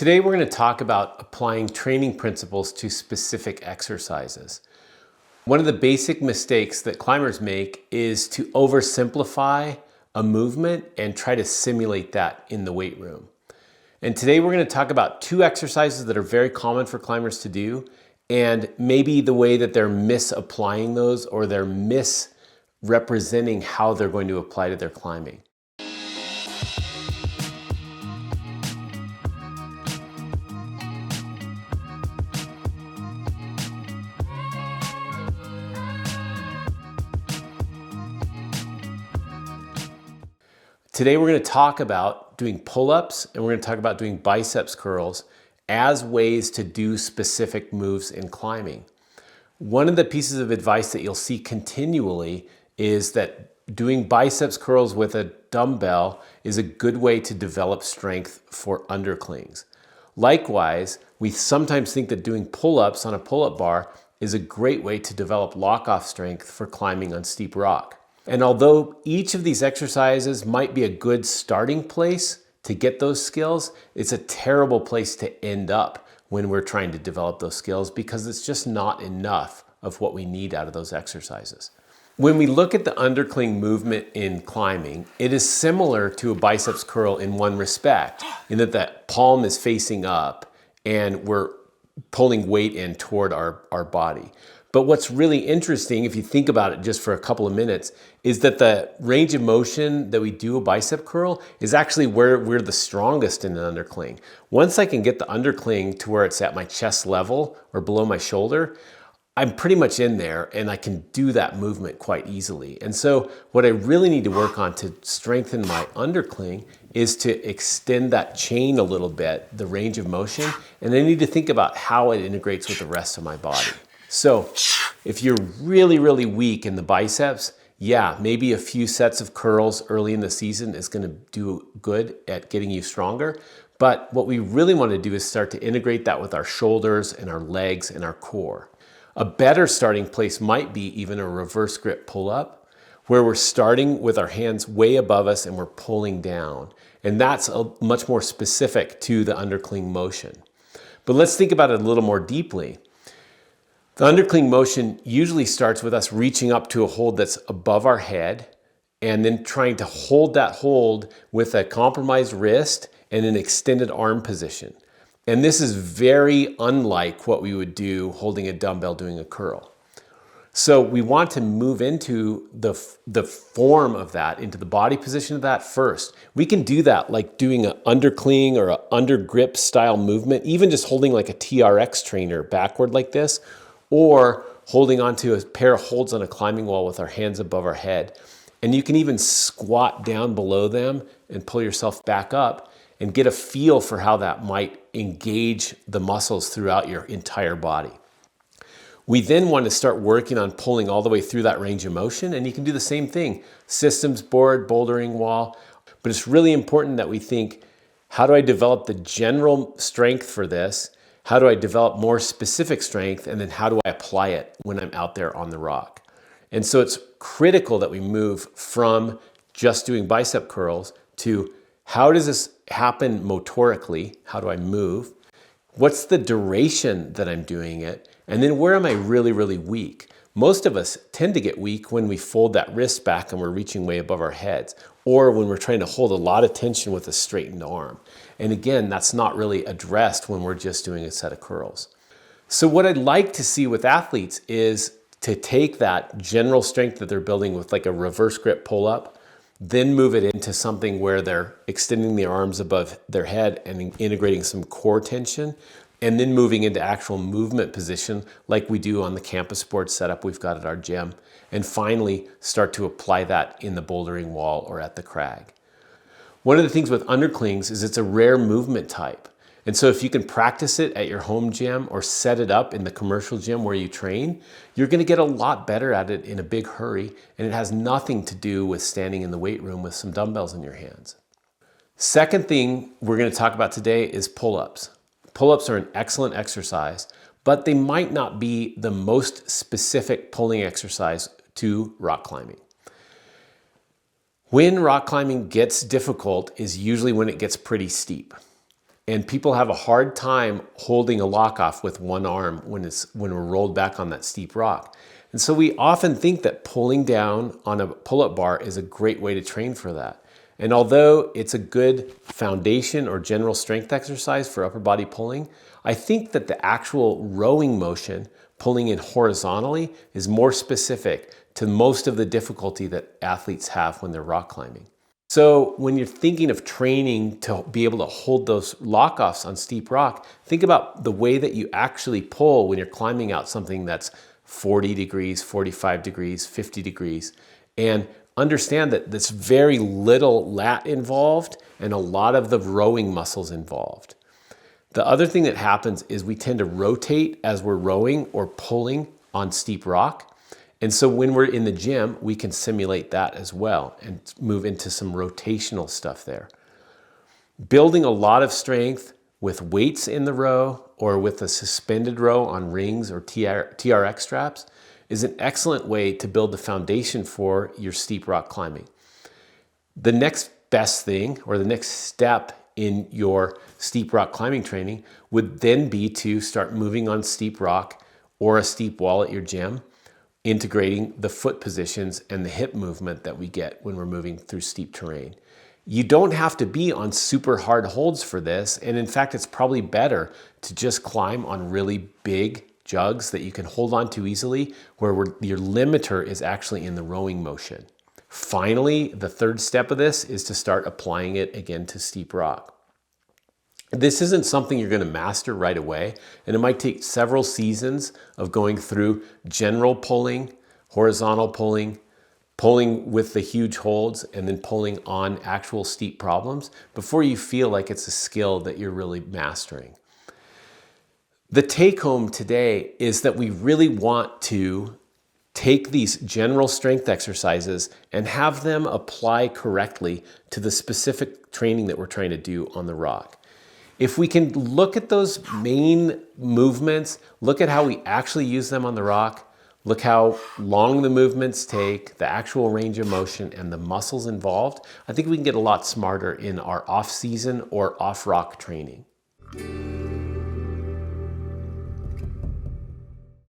Today we're going to talk about applying training principles to specific exercises. One of the basic mistakes that climbers make is to oversimplify a movement and try to simulate that in the weight room. And today we're going to talk about two exercises that are very common for climbers to do, and maybe the way that they're misapplying those or they're misrepresenting how they're going to apply to their climbing. Today we're going to talk about doing pull-ups and we're going to talk about doing biceps curls as ways to do specific moves in climbing. One of the pieces of advice that you'll see continually is that doing biceps curls with a dumbbell is a good way to develop strength for underclings. Likewise, we sometimes think that doing pull-ups on a pull-up bar is a great way to develop lock-off strength for climbing on steep rock. And although each of these exercises might be a good starting place to get those skills, it's a terrible place to end up when we're trying to develop those skills because it's just not enough of what we need out of those exercises. When we look at the undercling movement in climbing, it is similar to a biceps curl in one respect, in that the palm is facing up and we're pulling weight in toward our body. But what's really interesting, if you think about it just for a couple of minutes, is that the range of motion that we do a bicep curl is actually where we're the strongest in an undercling. Once I can get the undercling to where it's at my chest level or below my shoulder, I'm pretty much in there and I can do that movement quite easily. And so what I really need to work on to strengthen my undercling is to extend that chain a little bit, the range of motion, and I need to think about how it integrates with the rest of my body. So if you're really, really weak in the biceps, yeah, maybe a few sets of curls early in the season is going to do good at getting you stronger. But what we really want to do is start to integrate that with our shoulders and our legs and our core. A better starting place might be even a reverse grip pull-up, where we're starting with our hands way above us and we're pulling down. And that's much more specific to the undercling motion. But let's think about it a little more deeply. The undercling motion usually starts with us reaching up to a hold that's above our head and then trying to hold that hold with a compromised wrist and an extended arm position. And this is very unlike what we would do holding a dumbbell doing a curl. So we want to move into the form of that, into the body position of that first. We can do that like doing an undercling or an under grip style movement, even just holding like a TRX trainer backward like this, or holding onto a pair of holds on a climbing wall with our hands above our head. And you can even squat down below them and pull yourself back up and get a feel for how that might engage the muscles throughout your entire body. We then want to start working on pulling all the way through that range of motion, and you can do the same thing, systems board, bouldering wall, but it's really important that we think, how do I develop the general strength for this? How do I develop more specific strength? And then how do I apply it when I'm out there on the rock? And so it's critical that we move from just doing bicep curls to how does this happen motorically? How do I move? What's the duration that I'm doing it? And then where am I really, really weak? Most of us tend to get weak when we fold that wrist back and we're reaching way above our heads, or when we're trying to hold a lot of tension with a straightened arm. And again, that's not really addressed when we're just doing a set of curls. So what I'd like to see with athletes is to take that general strength that they're building with like a reverse grip pull-up, then move it into something where they're extending the arms above their head and integrating some core tension, and then moving into actual movement position like we do on the campus sports setup we've got at our gym. And finally, start to apply that in the bouldering wall or at the crag. One of the things with underclings is it's a rare movement type. And so if you can practice it at your home gym or set it up in the commercial gym where you train, you're going to get a lot better at it in a big hurry. And it has nothing to do with standing in the weight room with some dumbbells in your hands. Second thing we're going to talk about today is pull-ups. Pull-ups are an excellent exercise, but they might not be the most specific pulling exercise to rock climbing. When rock climbing gets difficult is usually when it gets pretty steep. And people have a hard time holding a lock off with one arm when we're rolled back on that steep rock. And so we often think that pulling down on a pull-up bar is a great way to train for that. And although it's a good foundation or general strength exercise for upper body pulling, I think that the actual rowing motion, pulling in horizontally, is more specific to most of the difficulty that athletes have when they're rock climbing. So when you're thinking of training to be able to hold those lock-offs on steep rock, think about the way that you actually pull when you're climbing out something that's 40 degrees, 45 degrees, 50 degrees, and understand that there's very little lat involved and a lot of the rowing muscles involved. The other thing that happens is we tend to rotate as we're rowing or pulling on steep rock. And so when we're in the gym, we can simulate that as well and move into some rotational stuff there. Building a lot of strength with weights in the row or with a suspended row on rings or TRX straps is an excellent way to build the foundation for your steep rock climbing. The next best thing or the next step in your steep rock climbing training would then be to start moving on steep rock or a steep wall at your gym, integrating the foot positions and the hip movement that we get when we're moving through steep terrain. You don't have to be on super hard holds for this, and in fact, it's probably better to just climb on really big jugs that you can hold on to easily, where your limiter is actually in the rowing motion. Finally, the third step of this is to start applying it again to steep rock. This isn't something you're going to master right away, and it might take several seasons of going through general pulling, horizontal pulling, pulling with the huge holds, and then pulling on actual steep problems before you feel like it's a skill that you're really mastering. The take home today is that we really want to take these general strength exercises and have them apply correctly to the specific training that we're trying to do on the rock. If we can look at those main movements, look at how we actually use them on the rock, look how long the movements take, the actual range of motion, and the muscles involved, I think we can get a lot smarter in our off-season or off-rock training.